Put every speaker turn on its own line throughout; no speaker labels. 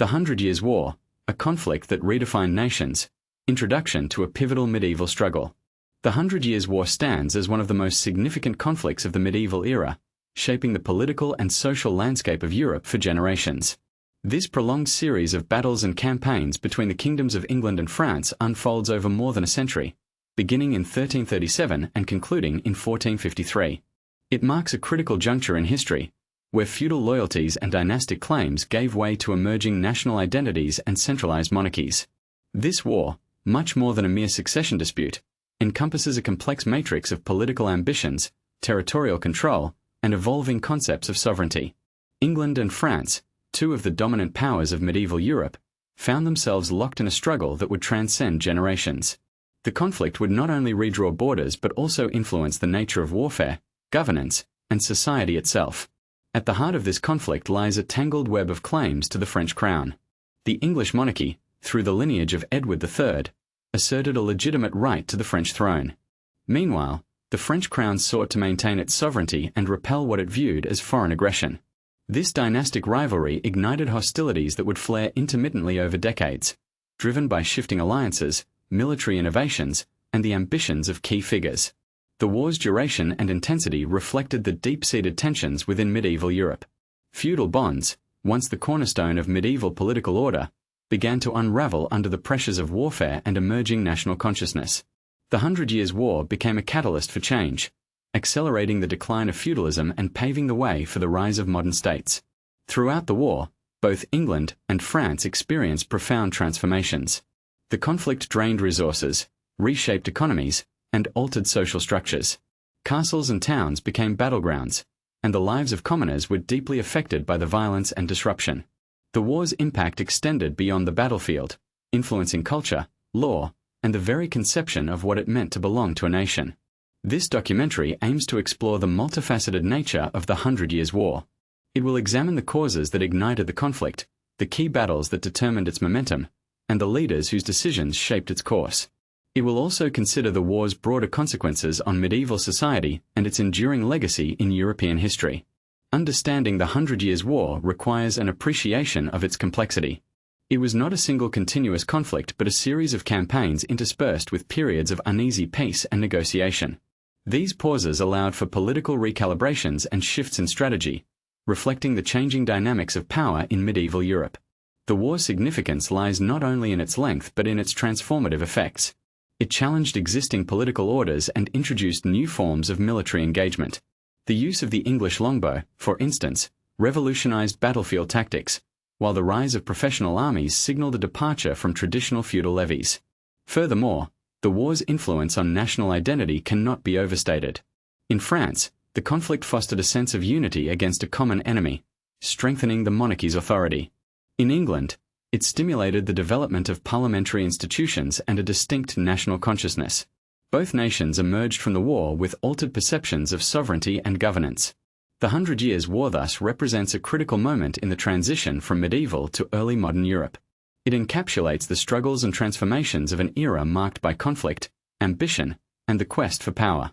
The Hundred Years' War, a conflict that redefined nations. Introduction to a pivotal medieval struggle. The Hundred Years' War stands as one of the most significant conflicts of the medieval era, shaping the political and social landscape of Europe for generations. This prolonged series of battles and campaigns between the kingdoms of England and France unfolds over more than a century, beginning in 1337 and concluding in 1453. It marks a critical juncture in history, where feudal loyalties and dynastic claims gave way to emerging national identities and centralized monarchies. This war, much more than a mere succession dispute, encompasses a complex matrix of political ambitions, territorial control, and evolving concepts of sovereignty. England and France, two of the dominant powers of medieval Europe, found themselves locked in a struggle that would transcend generations. The conflict would not only redraw borders but also influence the nature of warfare, governance, and society itself. At the heart of this conflict lies a tangled web of claims to the French crown. The English monarchy, through the lineage of Edward III, asserted a legitimate right to the French throne. Meanwhile, the French crown sought to maintain its sovereignty and repel what it viewed as foreign aggression. This dynastic rivalry ignited hostilities that would flare intermittently over decades, driven by shifting alliances, military innovations, and the ambitions of key figures. The war's duration and intensity reflected the deep-seated tensions within medieval Europe. Feudal bonds, once the cornerstone of medieval political order, began to unravel under the pressures of warfare and emerging national consciousness. The Hundred Years' War became a catalyst for change, accelerating the decline of feudalism and paving the way for the rise of modern states. Throughout the war, both England and France experienced profound transformations. The conflict drained resources, reshaped economies, and altered social structures. Castles and towns became battlegrounds, and the lives of commoners were deeply affected by the violence and disruption. The war's impact extended beyond the battlefield, influencing culture, law, and the very conception of what it meant to belong to a nation. This documentary aims to explore the multifaceted nature of the Hundred Years' War. It will examine the causes that ignited the conflict, the key battles that determined its momentum, and the leaders whose decisions shaped its course. It will also consider the war's broader consequences on medieval society and its enduring legacy in European history. Understanding the Hundred Years' War requires an appreciation of its complexity. It was not a single continuous conflict but a series of campaigns interspersed with periods of uneasy peace and negotiation. These pauses allowed for political recalibrations and shifts in strategy, reflecting the changing dynamics of power in medieval Europe. The war's significance lies not only in its length but in its transformative effects. It challenged existing political orders and introduced new forms of military engagement. The use of the English longbow, for instance, revolutionized battlefield tactics, while the rise of professional armies signaled a departure from traditional feudal levies. Furthermore, the war's influence on national identity cannot be overstated. In France, the conflict fostered a sense of unity against a common enemy, strengthening the monarchy's authority. In England, it stimulated the development of parliamentary institutions and a distinct national consciousness. Both nations emerged from the war with altered perceptions of sovereignty and governance. The Hundred Years' War thus represents a critical moment in the transition from medieval to early modern Europe. It encapsulates the struggles and transformations of an era marked by conflict, ambition, and the quest for power.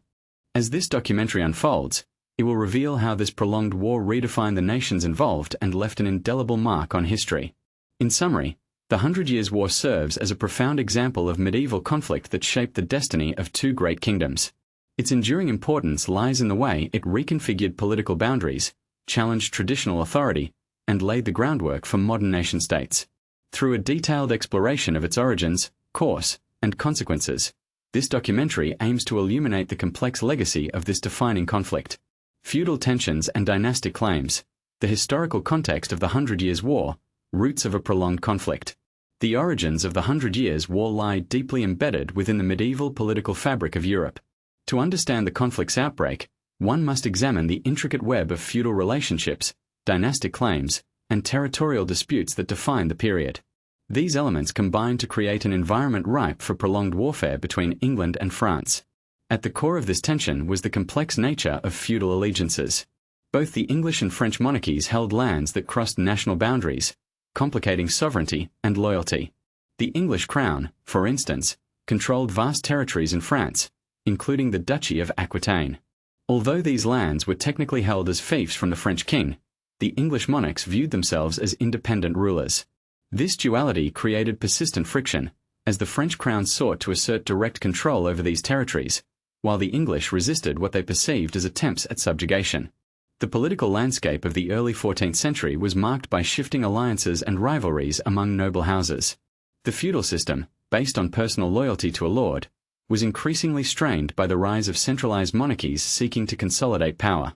As this documentary unfolds, it will reveal how this prolonged war redefined the nations involved and left an indelible mark on history. In summary, the Hundred Years' War serves as a profound example of medieval conflict that shaped the destiny of two great kingdoms. Its enduring importance lies in the way it reconfigured political boundaries, challenged traditional authority, and laid the groundwork for modern nation-states. Through a detailed exploration of its origins, course, and consequences, this documentary aims to illuminate the complex legacy of this defining conflict. Feudal tensions and dynastic claims, the historical context of the Hundred Years' War, roots of a prolonged conflict. The origins of the Hundred Years' War lie deeply embedded within the medieval political fabric of Europe. To understand the conflict's outbreak, one must examine the intricate web of feudal relationships, dynastic claims, and territorial disputes that defined the period. These elements combine to create an environment ripe for prolonged warfare between England and France. At the core of this tension was the complex nature of feudal allegiances. Both the English and French monarchies held lands that crossed national boundaries, complicating sovereignty and loyalty. The English crown, for instance, controlled vast territories in France, including the Duchy of Aquitaine. Although these lands were technically held as fiefs from the French king, the English monarchs viewed themselves as independent rulers. This duality created persistent friction, as the French crown sought to assert direct control over these territories, while the English resisted what they perceived as attempts at subjugation. The political landscape of the early 14th century was marked by shifting alliances and rivalries among noble houses. The feudal system, based on personal loyalty to a lord, was increasingly strained by the rise of centralized monarchies seeking to consolidate power.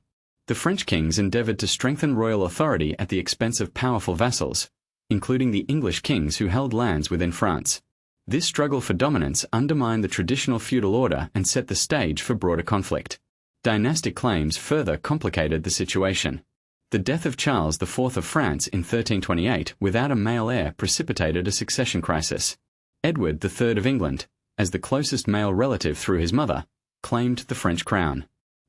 The French kings endeavored to strengthen royal authority at the expense of powerful vassals, including the English kings who held lands within France. This struggle for dominance undermined the traditional feudal order and set the stage for broader conflict. Dynastic claims further complicated the situation. The death of Charles IV of France in 1328 without a male heir precipitated a succession crisis. Edward III of England, as the closest male relative through his mother, claimed the French crown.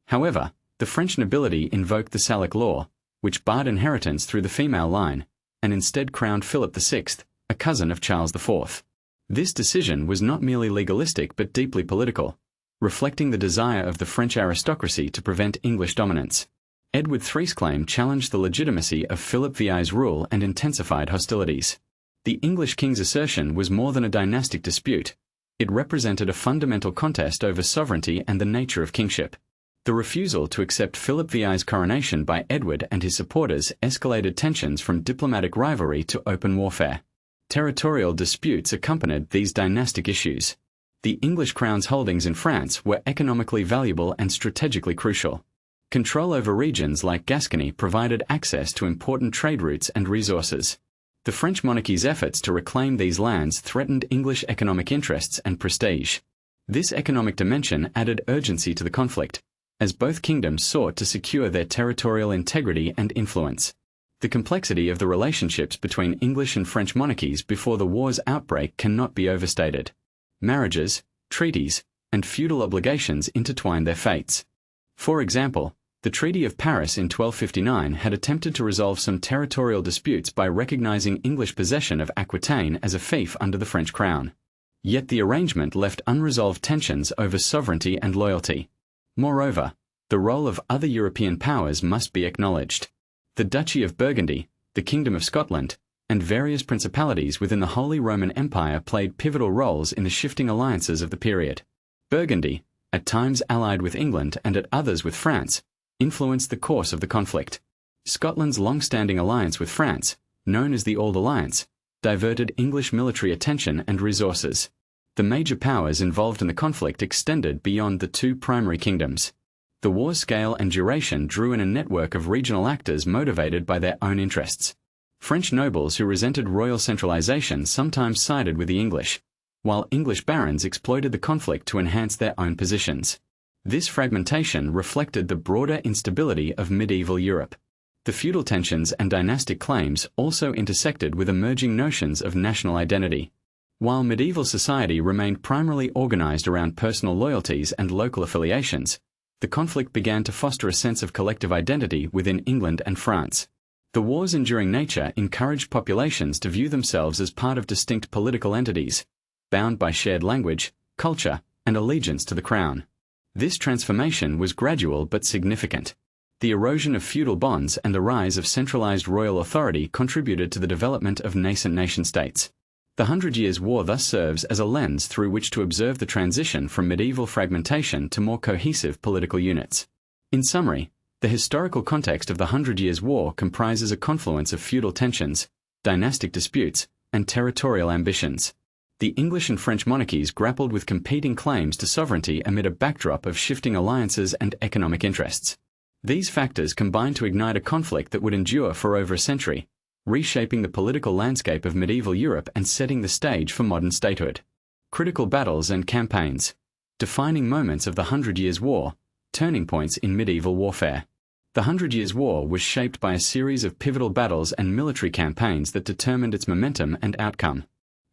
However, the French nobility invoked the Salic law, which barred inheritance through the female line, and instead crowned Philip VI, a cousin of Charles IV. This decision was not merely legalistic but deeply political, reflecting the desire of the French aristocracy to prevent English dominance. Edward III's claim challenged the legitimacy of Philip VI's rule and intensified hostilities. The English king's assertion was more than a dynastic dispute. It represented a fundamental contest over sovereignty and the nature of kingship. The refusal to accept Philip VI's coronation by Edward and his supporters escalated tensions from diplomatic rivalry to open warfare. Territorial disputes accompanied these dynastic issues. The English crown's holdings in France were economically valuable and strategically crucial. Control over regions like Gascony provided access to important trade routes and resources. The French monarchy's efforts to reclaim these lands threatened English economic interests and prestige. This economic dimension added urgency to the conflict, as both kingdoms sought to secure their territorial integrity and influence. The complexity of the relationships between English and French monarchies before the war's outbreak cannot be overstated. Marriages, treaties, and feudal obligations intertwined their fates. For example, the Treaty of Paris in 1259 had attempted to resolve some territorial disputes by recognizing English possession of Aquitaine as a fief under the French crown. Yet the arrangement left unresolved tensions over sovereignty and loyalty. Moreover, the role of other European powers must be acknowledged. The Duchy of Burgundy, the Kingdom of Scotland, and various principalities within the Holy Roman Empire played pivotal roles in the shifting alliances of the period. Burgundy, at times allied with England and at others with France, influenced the course of the conflict. Scotland's long-standing alliance with France, known as the Old Alliance, diverted English military attention and resources. The major powers involved in the conflict extended beyond the two primary kingdoms. The war's scale and duration drew in a network of regional actors motivated by their own interests. French nobles who resented royal centralization sometimes sided with the English, while English barons exploited the conflict to enhance their own positions. This fragmentation reflected the broader instability of medieval Europe. The feudal tensions and dynastic claims also intersected with emerging notions of national identity. While medieval society remained primarily organized around personal loyalties and local affiliations, the conflict began to foster a sense of collective identity within England and France. The war's enduring nature encouraged populations to view themselves as part of distinct political entities, bound by shared language, culture, and allegiance to the crown. This transformation was gradual but significant. The erosion of feudal bonds and the rise of centralized royal authority contributed to the development of nascent nation-states. The Hundred Years' War thus serves as a lens through which to observe the transition from medieval fragmentation to more cohesive political units. In summary, the historical context of the Hundred Years' War comprises a confluence of feudal tensions, dynastic disputes, and territorial ambitions. The English and French monarchies grappled with competing claims to sovereignty amid a backdrop of shifting alliances and economic interests. These factors combined to ignite a conflict that would endure for over a century, reshaping the political landscape of medieval Europe and setting the stage for modern statehood. Critical battles and campaigns. Defining moments of the Hundred Years' War, turning points in medieval warfare. The Hundred Years' War was shaped by a series of pivotal battles and military campaigns that determined its momentum and outcome.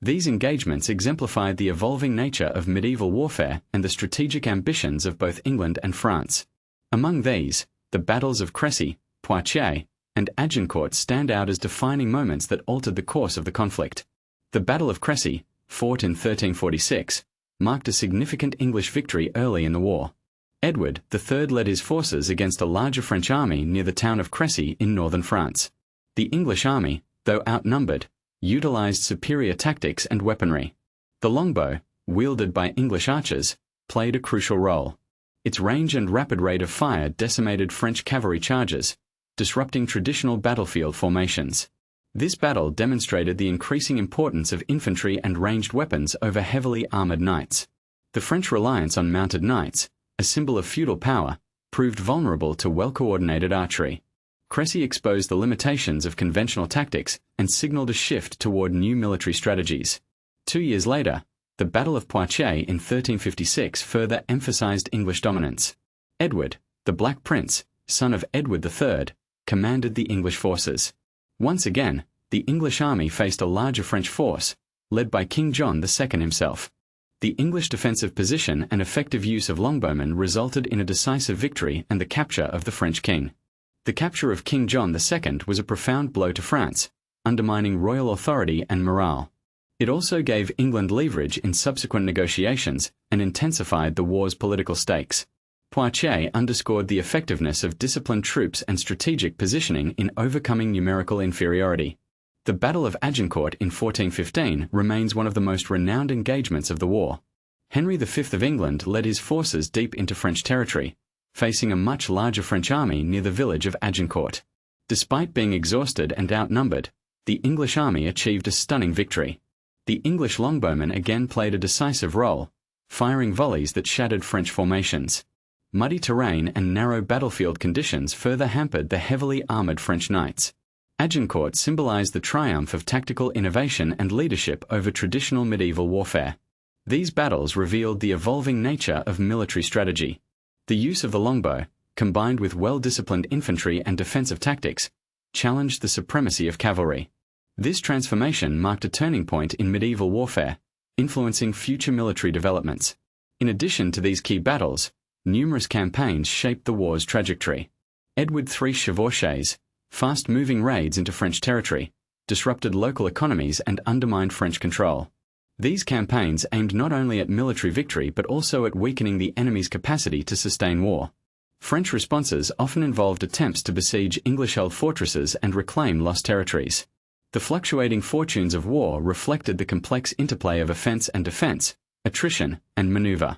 These engagements exemplified the evolving nature of medieval warfare and the strategic ambitions of both England and France. Among these, the battles of Crécy, Poitiers, and Agincourt stand out as defining moments that altered the course of the conflict. The Battle of Crécy, fought in 1346, marked a significant English victory early in the war. Edward III led his forces against a larger French army near the town of Crécy in northern France. The English army, though outnumbered, utilized superior tactics and weaponry. The longbow, wielded by English archers, played a crucial role. Its range and rapid rate of fire decimated French cavalry charges, disrupting traditional battlefield formations. This battle demonstrated the increasing importance of infantry and ranged weapons over heavily armored knights. The French reliance on mounted knights, a symbol of feudal power, proved vulnerable to well-coordinated archery. Crécy exposed the limitations of conventional tactics and signaled a shift toward new military strategies. 2 years later, the Battle of Poitiers in 1356 further emphasized English dominance. Edward, the Black Prince, son of Edward III, commanded the English forces. Once again, the English army faced a larger French force, led by King John II himself. The English defensive position and effective use of longbowmen resulted in a decisive victory and the capture of the French king. The capture of King John II was a profound blow to France, undermining royal authority and morale. It also gave England leverage in subsequent negotiations and intensified the war's political stakes. Poitiers underscored the effectiveness of disciplined troops and strategic positioning in overcoming numerical inferiority. The Battle of Agincourt in 1415 remains one of the most renowned engagements of the war. Henry V of England led his forces deep into French territory, facing a much larger French army near the village of Agincourt. Despite being exhausted and outnumbered, the English army achieved a stunning victory. The English longbowmen again played a decisive role, firing volleys that shattered French formations. Muddy terrain and narrow battlefield conditions further hampered the heavily armored French knights. Agincourt symbolized the triumph of tactical innovation and leadership over traditional medieval warfare. These battles revealed the evolving nature of military strategy. The use of the longbow, combined with well-disciplined infantry and defensive tactics, challenged the supremacy of cavalry. This transformation marked a turning point in medieval warfare, influencing future military developments. In addition to these key battles, numerous campaigns shaped the war's trajectory. Edward III's chevauchés, fast-moving raids into French territory, disrupted local economies and undermined French control. These campaigns aimed not only at military victory but also at weakening the enemy's capacity to sustain war. French responses often involved attempts to besiege English-held fortresses and reclaim lost territories. The fluctuating fortunes of war reflected the complex interplay of offense and defense, attrition and maneuver.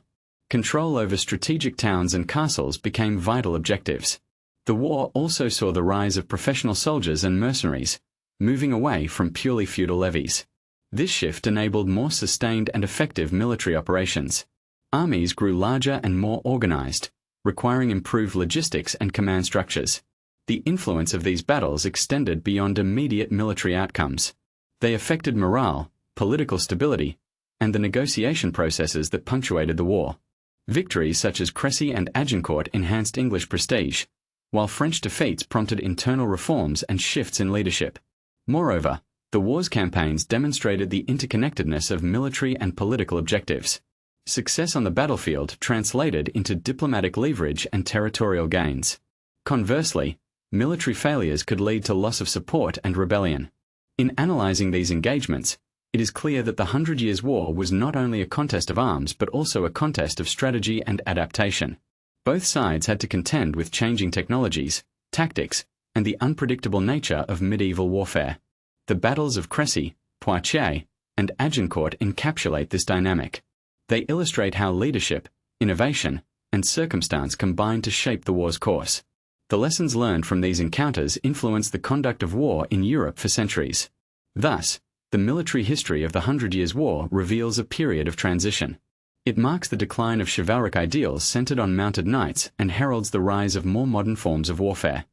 Control over strategic towns and castles became vital objectives. The war also saw the rise of professional soldiers and mercenaries, moving away from purely feudal levies. This shift enabled more sustained and effective military operations. Armies grew larger and more organized, requiring improved logistics and command structures. The influence of these battles extended beyond immediate military outcomes. They affected morale, political stability, and the negotiation processes that punctuated the war. Victories such as Crécy and Agincourt enhanced English prestige, while French defeats prompted internal reforms and shifts in leadership. Moreover, the war's campaigns demonstrated the interconnectedness of military and political objectives. Success on the battlefield translated into diplomatic leverage and territorial gains. Conversely, military failures could lead to loss of support and rebellion. In analyzing these engagements, it is clear that the Hundred Years' War was not only a contest of arms but also a contest of strategy and adaptation. Both sides had to contend with changing technologies, tactics, and the unpredictable nature of medieval warfare. The battles of Crécy, Poitiers, and Agincourt encapsulate this dynamic. They illustrate how leadership, innovation, and circumstance combined to shape the war's course. The lessons learned from these encounters influenced the conduct of war in Europe for centuries. Thus, the military history of the Hundred Years' War reveals a period of transition. It marks the decline of chivalric ideals centered on mounted knights and heralds the rise of more modern forms of warfare.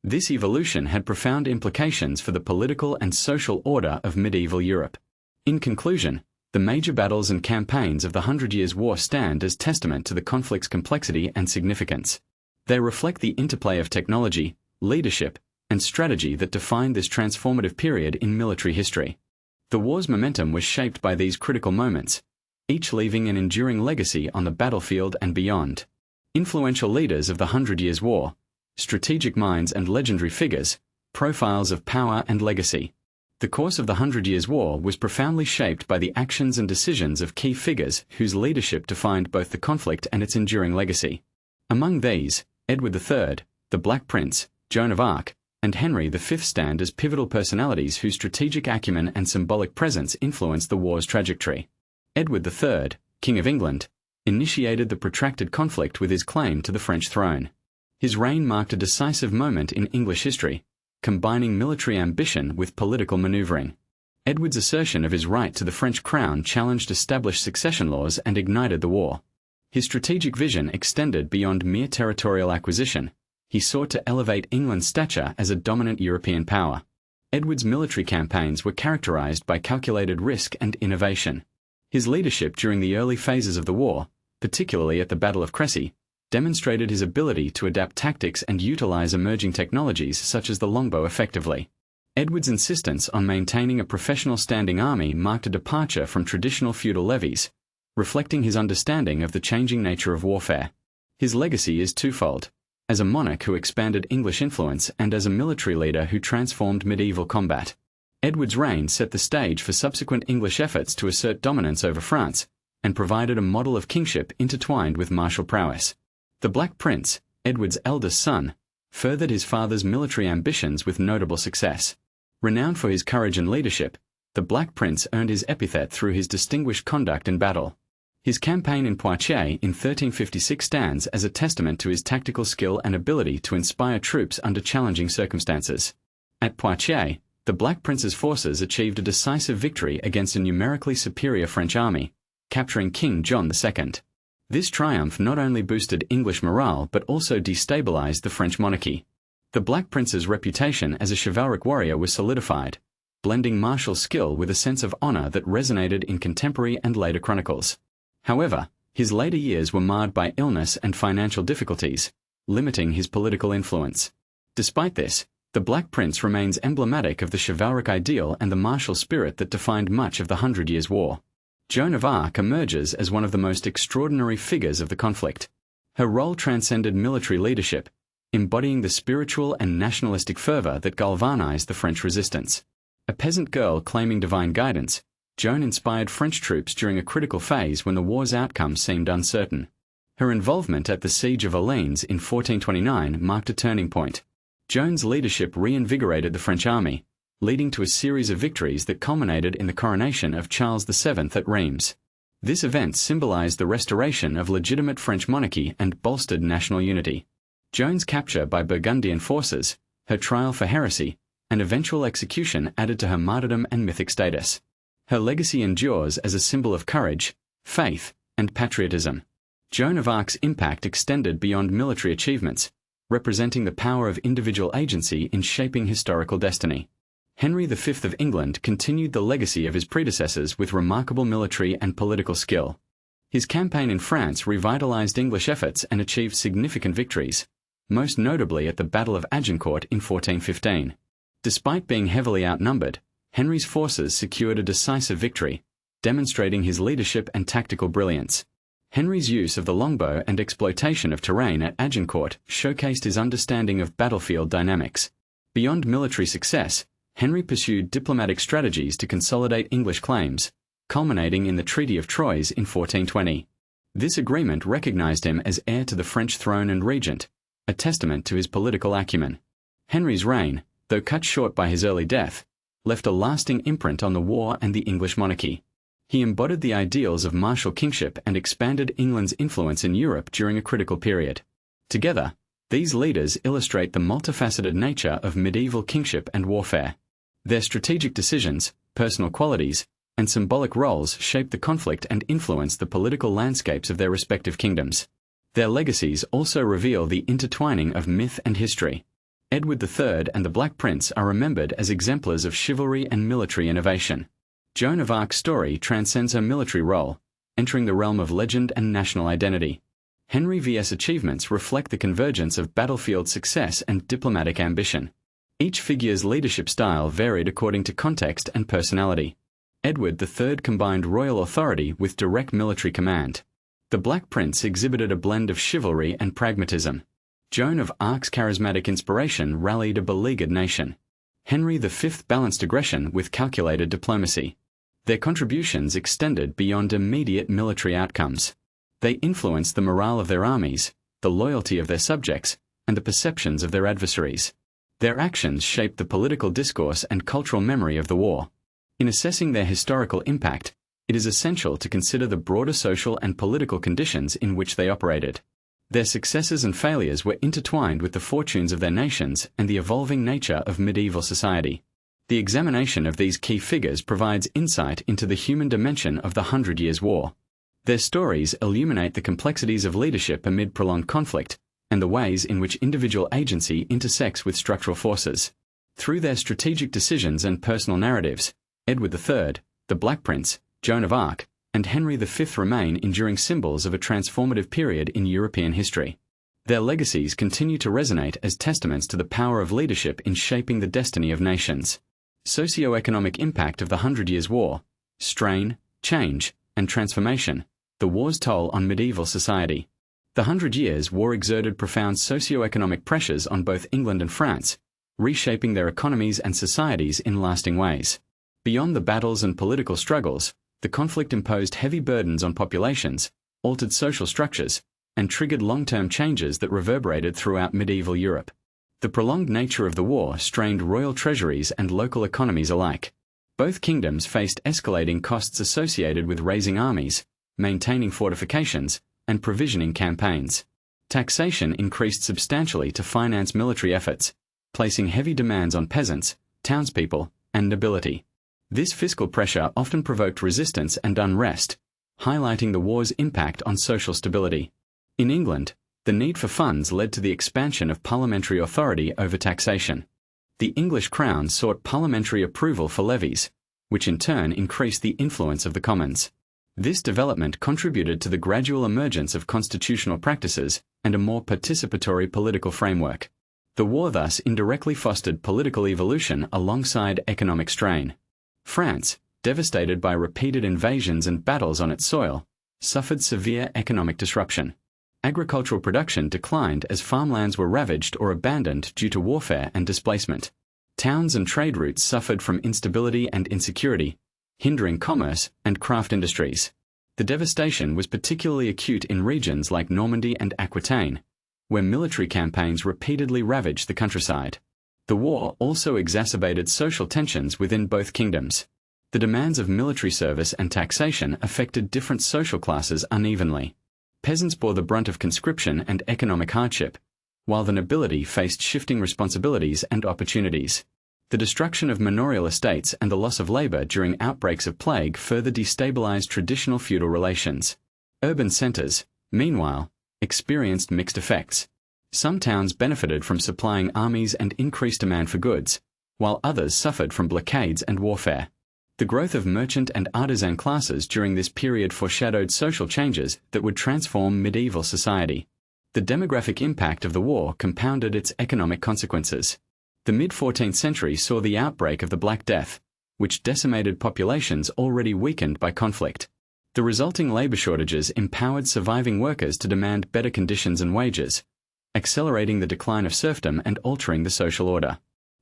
This evolution had profound implications for the political and social order of medieval Europe. In conclusion, the major battles and campaigns of the Hundred Years' War stand as testament to the conflict's complexity and significance. They reflect the interplay of technology, leadership, and strategy that defined this transformative period in military history. The war's momentum was shaped by these critical moments, each leaving an enduring legacy on the battlefield and beyond. Influential leaders of the Hundred Years' War, strategic minds and legendary figures, profiles of power and legacy. The course of the Hundred Years' War was profoundly shaped by the actions and decisions of key figures whose leadership defined both the conflict and its enduring legacy. Among these, Edward III, the Black Prince, Joan of Arc, and Henry V stand as pivotal personalities whose strategic acumen and symbolic presence influenced the war's trajectory. Edward III, King of England, initiated the protracted conflict with his claim to the French throne. His reign marked a decisive moment in English history, combining military ambition with political maneuvering. Edward's assertion of his right to the French crown challenged established succession laws and ignited the war. His strategic vision extended beyond mere territorial acquisition. He sought to elevate England's stature as a dominant European power. Edward's military campaigns were characterized by calculated risk and innovation. His leadership during the early phases of the war, particularly at the Battle of Crécy, demonstrated his ability to adapt tactics and utilize emerging technologies such as the longbow effectively. Edward's insistence on maintaining a professional standing army marked a departure from traditional feudal levies, reflecting his understanding of the changing nature of warfare. His legacy is twofold: as a monarch who expanded English influence and as a military leader who transformed medieval combat. Edward's reign set the stage for subsequent English efforts to assert dominance over France, and provided a model of kingship intertwined with martial prowess. The Black Prince, Edward's eldest son, furthered his father's military ambitions with notable success. Renowned for his courage and leadership, the Black Prince earned his epithet through his distinguished conduct in battle. His campaign in Poitiers in 1356 stands as a testament to his tactical skill and ability to inspire troops under challenging circumstances. At Poitiers, the Black Prince's forces achieved a decisive victory against a numerically superior French army, capturing King John II. This triumph not only boosted English morale but also destabilized the French monarchy. The Black Prince's reputation as a chivalric warrior was solidified, blending martial skill with a sense of honor that resonated in contemporary and later chronicles. However, his later years were marred by illness and financial difficulties, limiting his political influence. Despite this, the Black Prince remains emblematic of the chivalric ideal and the martial spirit that defined much of the Hundred Years' War. Joan of Arc emerges as one of the most extraordinary figures of the conflict. Her role transcended military leadership, embodying the spiritual and nationalistic fervor that galvanized the French resistance. A peasant girl claiming divine guidance, Joan inspired French troops during a critical phase when the war's outcome seemed uncertain. Her involvement at the Siege of Orleans in 1429 marked a turning point. Joan's leadership reinvigorated the French army, leading to a series of victories that culminated in the coronation of Charles VII at Reims. This event symbolized the restoration of legitimate French monarchy and bolstered national unity. Joan's capture by Burgundian forces, her trial for heresy, and eventual execution added to her martyrdom and mythic status. Her legacy endures as a symbol of courage, faith, and patriotism. Joan of Arc's impact extended beyond military achievements, representing the power of individual agency in shaping historical destiny. Henry V of England continued the legacy of his predecessors with remarkable military and political skill. His campaign in France revitalized English efforts and achieved significant victories, most notably at the Battle of Agincourt in 1415. Despite being heavily outnumbered, Henry's forces secured a decisive victory, demonstrating his leadership and tactical brilliance. Henry's use of the longbow and exploitation of terrain at Agincourt showcased his understanding of battlefield dynamics. Beyond military success, Henry pursued diplomatic strategies to consolidate English claims, culminating in the Treaty of Troyes in 1420. This agreement recognized him as heir to the French throne and regent, a testament to his political acumen. Henry's reign, though cut short by his early death, left a lasting imprint on the war and the English monarchy. He embodied the ideals of martial kingship and expanded England's influence in Europe during a critical period. Together, these leaders illustrate the multifaceted nature of medieval kingship and warfare. Their strategic decisions, personal qualities, and symbolic roles shaped the conflict and influenced the political landscapes of their respective kingdoms. Their legacies also reveal the intertwining of myth and history. Edward III and the Black Prince are remembered as exemplars of chivalry and military innovation. Joan of Arc's story transcends her military role, entering the realm of legend and national identity. Henry V's achievements reflect the convergence of battlefield success and diplomatic ambition. Each figure's leadership style varied according to context and personality. Edward III combined royal authority with direct military command. The Black Prince exhibited a blend of chivalry and pragmatism. Joan of Arc's charismatic inspiration rallied a beleaguered nation. Henry V balanced aggression with calculated diplomacy. Their contributions extended beyond immediate military outcomes. They influenced the morale of their armies, the loyalty of their subjects, and the perceptions of their adversaries. Their actions shaped the political discourse and cultural memory of the war. In assessing their historical impact, it is essential to consider the broader social and political conditions in which they operated. Their successes and failures were intertwined with the fortunes of their nations and the evolving nature of medieval society. The examination of these key figures provides insight into the human dimension of the 100 Years' War. Their stories illuminate the complexities of leadership amid prolonged conflict, and the ways in which individual agency intersects with structural forces. Through their strategic decisions and personal narratives, Edward III, the Black Prince, Joan of Arc, and Henry V remain enduring symbols of a transformative period in European history. Their legacies continue to resonate as testaments to the power of leadership in shaping the destiny of nations. Socio-economic impact of the 100 Years' War: strain, change, and transformation, the war's toll on medieval society. The 100 Years' War exerted profound socio-economic pressures on both England and France, reshaping their economies and societies in lasting ways. Beyond the battles and political struggles, the conflict imposed heavy burdens on populations, altered social structures, and triggered long-term changes that reverberated throughout medieval Europe. The prolonged nature of the war strained royal treasuries and local economies alike. Both kingdoms faced escalating costs associated with raising armies, maintaining fortifications, and provisioning campaigns. Taxation increased substantially to finance military efforts, placing heavy demands on peasants, townspeople, and nobility. This fiscal pressure often provoked resistance and unrest, highlighting the war's impact on social stability. In England, the need for funds led to the expansion of parliamentary authority over taxation. The English crown sought parliamentary approval for levies, which in turn increased the influence of the Commons. This development contributed to the gradual emergence of constitutional practices and a more participatory political framework. The war thus indirectly fostered political evolution alongside economic strain. France, devastated by repeated invasions and battles on its soil, suffered severe economic disruption. Agricultural production declined as farmlands were ravaged or abandoned due to warfare and displacement. Towns and trade routes suffered from instability and insecurity, hindering commerce and craft industries. The devastation was particularly acute in regions like Normandy and Aquitaine, where military campaigns repeatedly ravaged the countryside. The war also exacerbated social tensions within both kingdoms. The demands of military service and taxation affected different social classes unevenly. Peasants bore the brunt of conscription and economic hardship, while the nobility faced shifting responsibilities and opportunities. The destruction of manorial estates and the loss of labor during outbreaks of plague further destabilized traditional feudal relations. Urban centers, meanwhile, experienced mixed effects. Some towns benefited from supplying armies and increased demand for goods, while others suffered from blockades and warfare. The growth of merchant and artisan classes during this period foreshadowed social changes that would transform medieval society. The demographic impact of the war compounded its economic consequences. The mid-14th century saw the outbreak of the Black Death, which decimated populations already weakened by conflict. The resulting labor shortages empowered surviving workers to demand better conditions and wages, accelerating the decline of serfdom and altering the social order.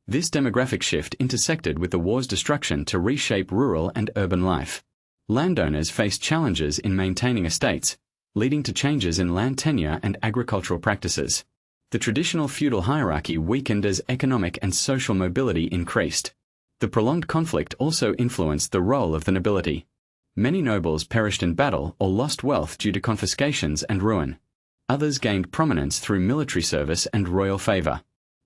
This demographic shift intersected with the war's destruction to reshape rural and urban life. Landowners faced challenges in maintaining estates, leading to changes in land tenure and agricultural practices. The traditional feudal hierarchy weakened as economic and social mobility increased. The prolonged conflict also influenced the role of the nobility. Many nobles perished in battle or lost wealth due to confiscations and ruin. Others gained prominence through military service and royal favor.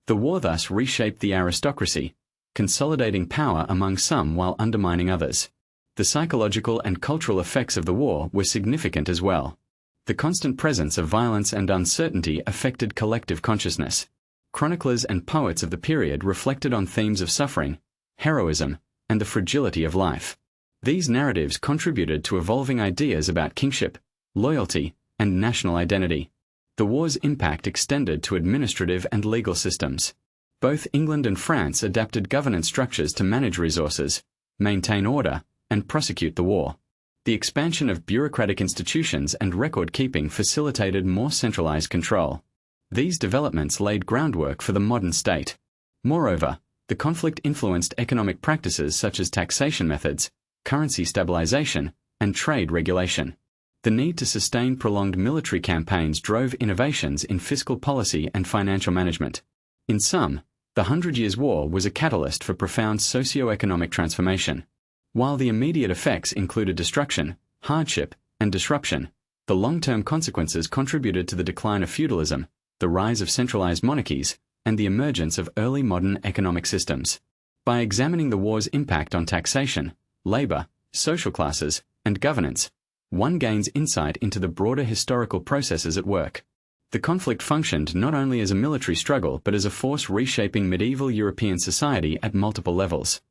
The war thus reshaped the aristocracy, consolidating power among some while undermining others. The psychological and cultural effects of the war were significant as well. The constant presence of violence and uncertainty affected collective consciousness. Chroniclers and poets of the period reflected on themes of suffering, heroism, and the fragility of life. These narratives contributed to evolving ideas about kingship, loyalty, and national identity. The war's impact extended to administrative and legal systems. Both England and France adapted governance structures to manage resources, maintain order, and prosecute the war. The expansion of bureaucratic institutions and record-keeping facilitated more centralized control. These developments laid groundwork for the modern state. Moreover, the conflict influenced economic practices such as taxation methods, currency stabilization, and trade regulation. The need to sustain prolonged military campaigns drove innovations in fiscal policy and financial management. In sum, The Hundred Years' War was a catalyst for profound socio-economic transformation. While the immediate effects included destruction, hardship, and disruption, the long-term consequences contributed to the decline of feudalism, the rise of centralized monarchies, and the emergence of early modern economic systems. By examining the war's impact on taxation, labor, social classes, and governance, one gains insight into the broader historical processes at work. The conflict functioned not only as a military struggle but as a force reshaping medieval European society at multiple levels.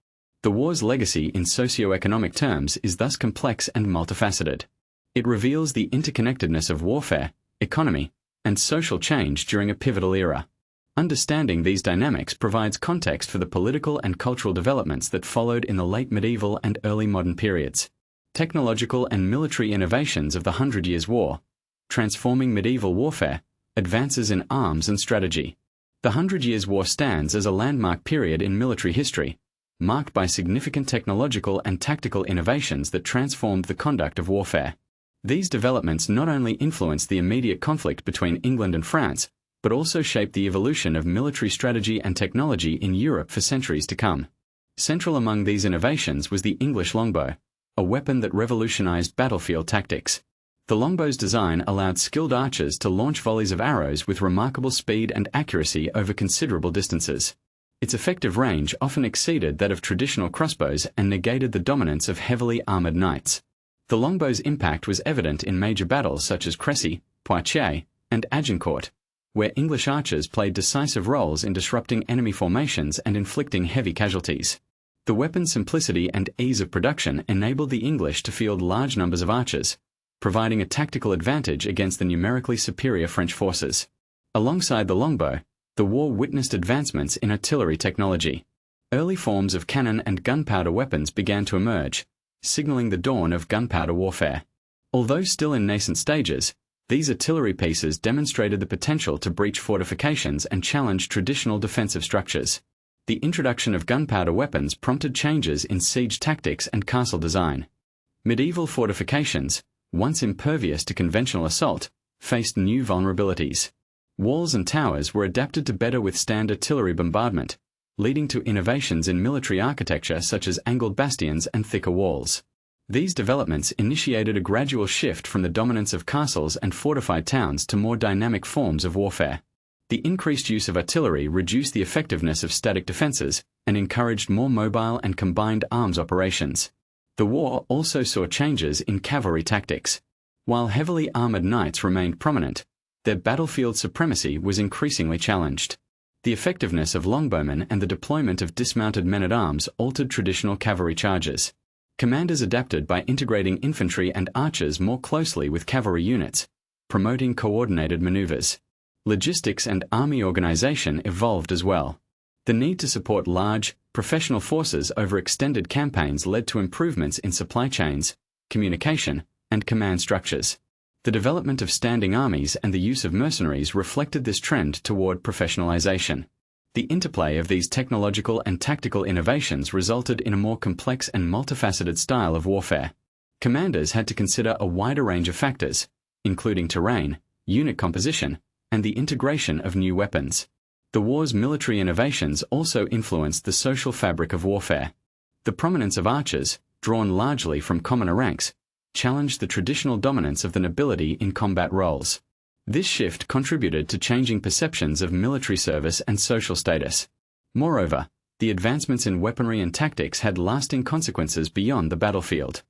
The war's legacy in socio-economic terms is thus complex and multifaceted. It reveals the interconnectedness of warfare, economy, and social change during a pivotal era. Understanding these dynamics provides context for the political and cultural developments that followed in the late medieval and early modern periods. Technological and military innovations of the Hundred Years' War, transforming medieval warfare, advances in arms and strategy. The Hundred Years' War stands as a landmark period in military history, marked by significant technological and tactical innovations that transformed the conduct of warfare. These developments not only influenced the immediate conflict between England and France, but also shaped the evolution of military strategy and technology in Europe for centuries to come. Central among these innovations was the English longbow, a weapon that revolutionized battlefield tactics. The longbow's design allowed skilled archers to launch volleys of arrows with remarkable speed and accuracy over considerable distances. Its effective range often exceeded that of traditional crossbows and negated the dominance of heavily armored knights. The longbow's impact was evident in major battles such as Crécy, Poitiers, and Agincourt, where English archers played decisive roles in disrupting enemy formations and inflicting heavy casualties. The weapon's simplicity and ease of production enabled the English to field large numbers of archers, providing a tactical advantage against the numerically superior French forces. Alongside the longbow, the war witnessed advancements in artillery technology. Early forms of cannon and gunpowder weapons began to emerge, signaling the dawn of gunpowder warfare. Although still in nascent stages, these artillery pieces demonstrated the potential to breach fortifications and challenge traditional defensive structures. The introduction of gunpowder weapons prompted changes in siege tactics and castle design. Medieval fortifications, once impervious to conventional assault, faced new vulnerabilities. Walls and towers were adapted to better withstand artillery bombardment, leading to innovations in military architecture such as angled bastions and thicker walls. These developments initiated a gradual shift from the dominance of castles and fortified towns to more dynamic forms of warfare. The increased use of artillery reduced the effectiveness of static defenses and encouraged more mobile and combined arms operations. The war also saw changes in cavalry tactics. While heavily armored knights remained prominent, their battlefield supremacy was increasingly challenged. The effectiveness of longbowmen and the deployment of dismounted men-at-arms altered traditional cavalry charges. Commanders adapted by integrating infantry and archers more closely with cavalry units, promoting coordinated maneuvers. Logistics and army organization evolved as well. The need to support large, professional forces over extended campaigns led to improvements in supply chains, communication, and command structures. The development of standing armies and the use of mercenaries reflected this trend toward professionalization. The interplay of these technological and tactical innovations resulted in a more complex and multifaceted style of warfare. Commanders had to consider a wider range of factors, including terrain, unit composition, and the integration of new weapons. The war's military innovations also influenced the social fabric of warfare. The prominence of archers, drawn largely from commoner ranks, challenged the traditional dominance of the nobility in combat roles. This shift contributed to changing perceptions of military service and social status. Moreover, the advancements in weaponry and tactics had lasting consequences beyond the battlefield.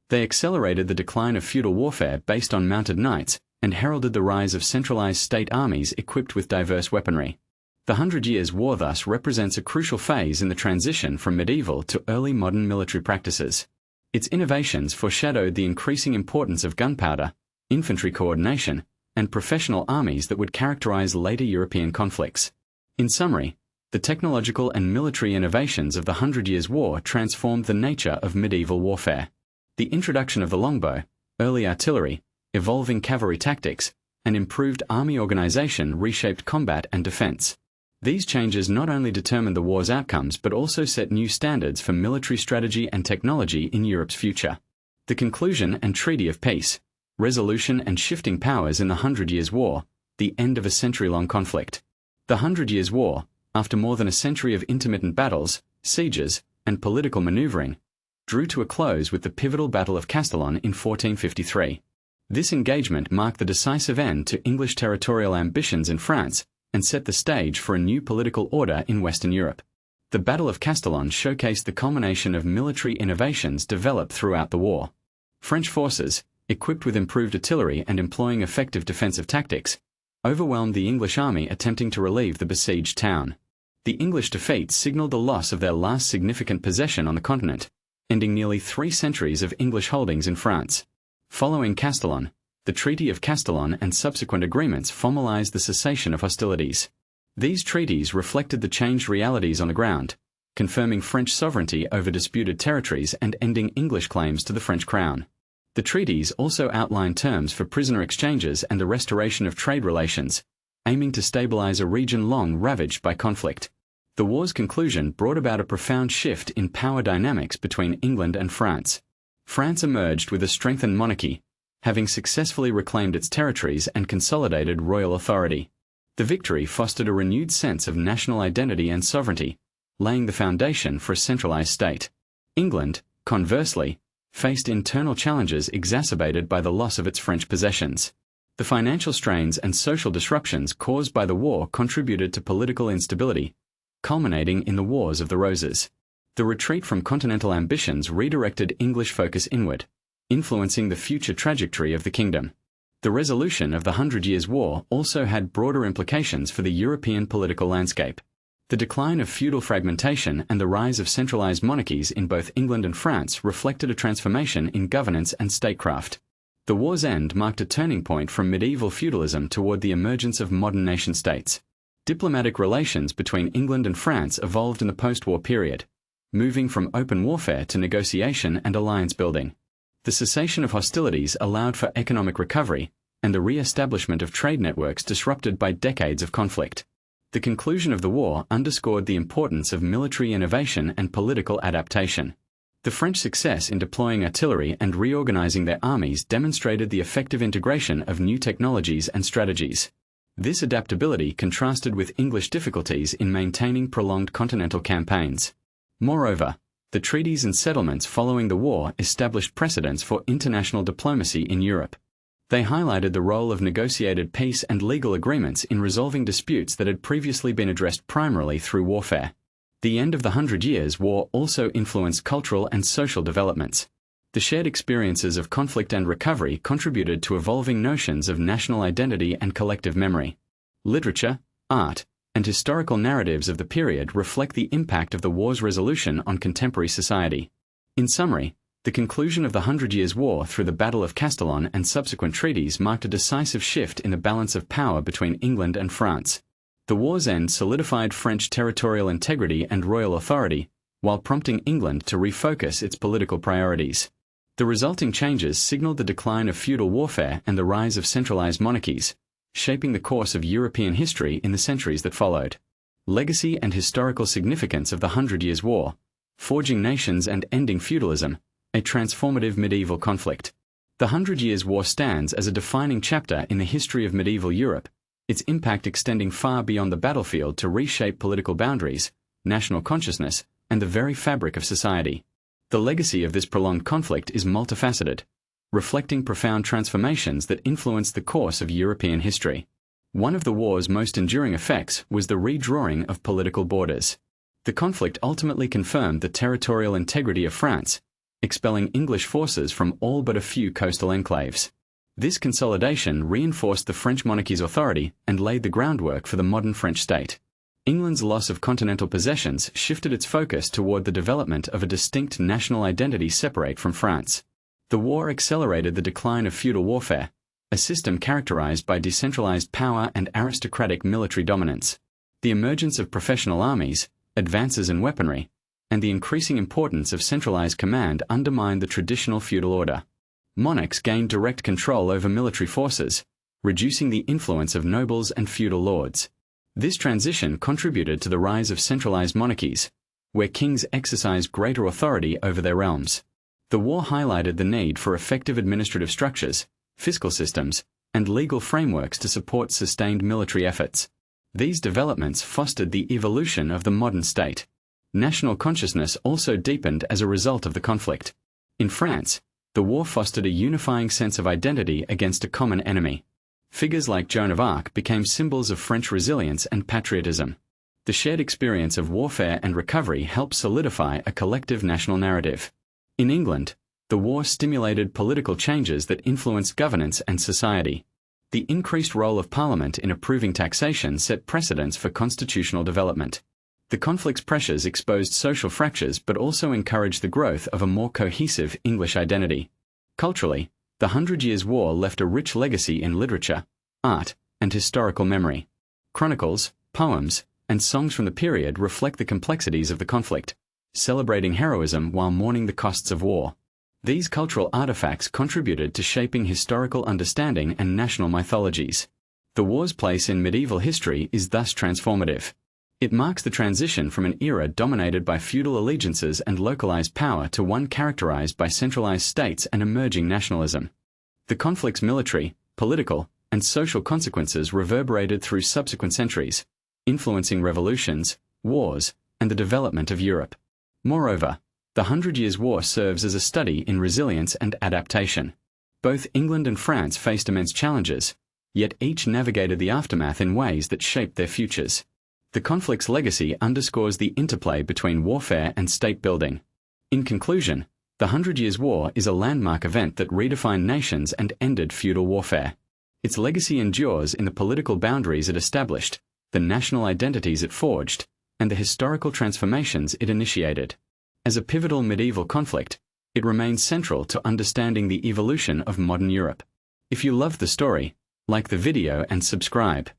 They accelerated the decline of feudal warfare based on mounted knights and heralded the rise of centralized state armies equipped with diverse weaponry. The Hundred Years' War thus represents a crucial phase in the transition from medieval to early modern military practices. Its innovations foreshadowed the increasing importance of gunpowder, infantry coordination, and professional armies that would characterize later European conflicts. In summary, the technological and military innovations of the Hundred Years' War transformed the nature of medieval warfare. The introduction of the longbow, early artillery, evolving cavalry tactics, and improved army organization reshaped combat and defense. These changes not only determined the war's outcomes but also set new standards for military strategy and technology in Europe's future. The conclusion and Treaty of Peace, resolution and shifting powers in the Hundred Years' War, the end of a century-long conflict. The Hundred Years' War, after more than a century of intermittent battles, sieges, and political maneuvering, drew to a close with the pivotal Battle of Castellon in 1453. This engagement marked the decisive end to English territorial ambitions in France and set the stage for a new political order in Western Europe. The Battle of Castellon showcased the culmination of military innovations developed throughout the war. French forces, equipped with improved artillery and employing effective defensive tactics, overwhelmed the English army attempting to relieve the besieged town. The English defeat signaled the loss of their last significant possession on the continent, ending nearly 3 centuries of English holdings in France. Following Castellon, the Treaty of Castellon and subsequent agreements formalized the cessation of hostilities. These treaties reflected the changed realities on the ground, confirming French sovereignty over disputed territories and ending English claims to the French crown. The treaties also outlined terms for prisoner exchanges and the restoration of trade relations, aiming to stabilize a region long ravaged by conflict. The war's conclusion brought about a profound shift in power dynamics between England and France. France emerged with a strengthened monarchy, having successfully reclaimed its territories and consolidated royal authority. The victory fostered a renewed sense of national identity and sovereignty, laying the foundation for a centralized state. England, conversely, faced internal challenges exacerbated by the loss of its French possessions. The financial strains and social disruptions caused by the war contributed to political instability, culminating in the Wars of the Roses. The retreat from continental ambitions redirected English focus inward, influencing the future trajectory of the kingdom. The resolution of the 100 Years' War also had broader implications for the European political landscape. The decline of feudal fragmentation and the rise of centralized monarchies in both England and France reflected a transformation in governance and statecraft. The war's end marked a turning point from medieval feudalism toward the emergence of modern nation-states. Diplomatic relations between England and France evolved in the post-war period, moving from open warfare to negotiation and alliance building. The cessation of hostilities allowed for economic recovery and the re-establishment of trade networks disrupted by decades of conflict. The conclusion of the war underscored the importance of military innovation and political adaptation. The French success in deploying artillery and reorganizing their armies demonstrated the effective integration of new technologies and strategies. This adaptability contrasted with English difficulties in maintaining prolonged continental campaigns. Moreover, the treaties and settlements following the war established precedents for international diplomacy in Europe. They highlighted the role of negotiated peace and legal agreements in resolving disputes that had previously been addressed primarily through warfare. The end of the 100 Years' War also influenced cultural and social developments. The shared experiences of conflict and recovery contributed to evolving notions of national identity and collective memory. Literature, art, and historical narratives of the period reflect the impact of the war's resolution on contemporary society. In summary, the conclusion of the 100 Years' War through the Battle of Castellon and subsequent treaties marked a decisive shift in the balance of power between England and France. The war's end solidified French territorial integrity and royal authority, while prompting England to refocus its political priorities. The resulting changes signaled the decline of feudal warfare and the rise of centralized monarchies, shaping the course of European history in the centuries that followed. Legacy and historical significance of the 100 Years' War, forging nations and ending feudalism, a transformative medieval conflict. The 100 Years' War stands as a defining chapter in the history of medieval Europe, its impact extending far beyond the battlefield to reshape political boundaries, national consciousness, and the very fabric of society. The legacy of this prolonged conflict is multifaceted, reflecting profound transformations that influenced the course of European history. One of the war's most enduring effects was the redrawing of political borders. The conflict ultimately confirmed the territorial integrity of France, expelling English forces from all but a few coastal enclaves. This consolidation reinforced the French monarchy's authority and laid the groundwork for the modern French state. England's loss of continental possessions shifted its focus toward the development of a distinct national identity separate from France. The war accelerated the decline of feudal warfare, a system characterized by decentralized power and aristocratic military dominance. The emergence of professional armies, advances in weaponry, and the increasing importance of centralized command undermined the traditional feudal order. Monarchs gained direct control over military forces, reducing the influence of nobles and feudal lords. This transition contributed to the rise of centralized monarchies, where kings exercised greater authority over their realms. The war highlighted the need for effective administrative structures, fiscal systems, and legal frameworks to support sustained military efforts. These developments fostered the evolution of the modern state. National consciousness also deepened as a result of the conflict. In France, the war fostered a unifying sense of identity against a common enemy. Figures like Joan of Arc became symbols of French resilience and patriotism. The shared experience of warfare and recovery helped solidify a collective national narrative. In England, the war stimulated political changes that influenced governance and society. The increased role of Parliament in approving taxation set precedents for constitutional development. The conflict's pressures exposed social fractures but also encouraged the growth of a more cohesive English identity. Culturally, the 100 Years' War left a rich legacy in literature, art, and historical memory. Chronicles, poems, and songs from the period reflect the complexities of the conflict, celebrating heroism while mourning the costs of war. These cultural artifacts contributed to shaping historical understanding and national mythologies. The war's place in medieval history is thus transformative. It marks the transition from an era dominated by feudal allegiances and localized power to one characterized by centralized states and emerging nationalism. The conflict's military, political, and social consequences reverberated through subsequent centuries, influencing revolutions, wars, and the development of Europe. Moreover, the 100 Years' War serves as a study in resilience and adaptation. Both England and France faced immense challenges, yet each navigated the aftermath in ways that shaped their futures. The conflict's legacy underscores the interplay between warfare and state building. In conclusion, the 100 Years' War is a landmark event that redefined nations and ended feudal warfare. Its legacy endures in the political boundaries it established, the national identities it forged, and the historical transformations it initiated. As a pivotal medieval conflict, it remains central to understanding the evolution of modern Europe. If you love the story, like the video and subscribe.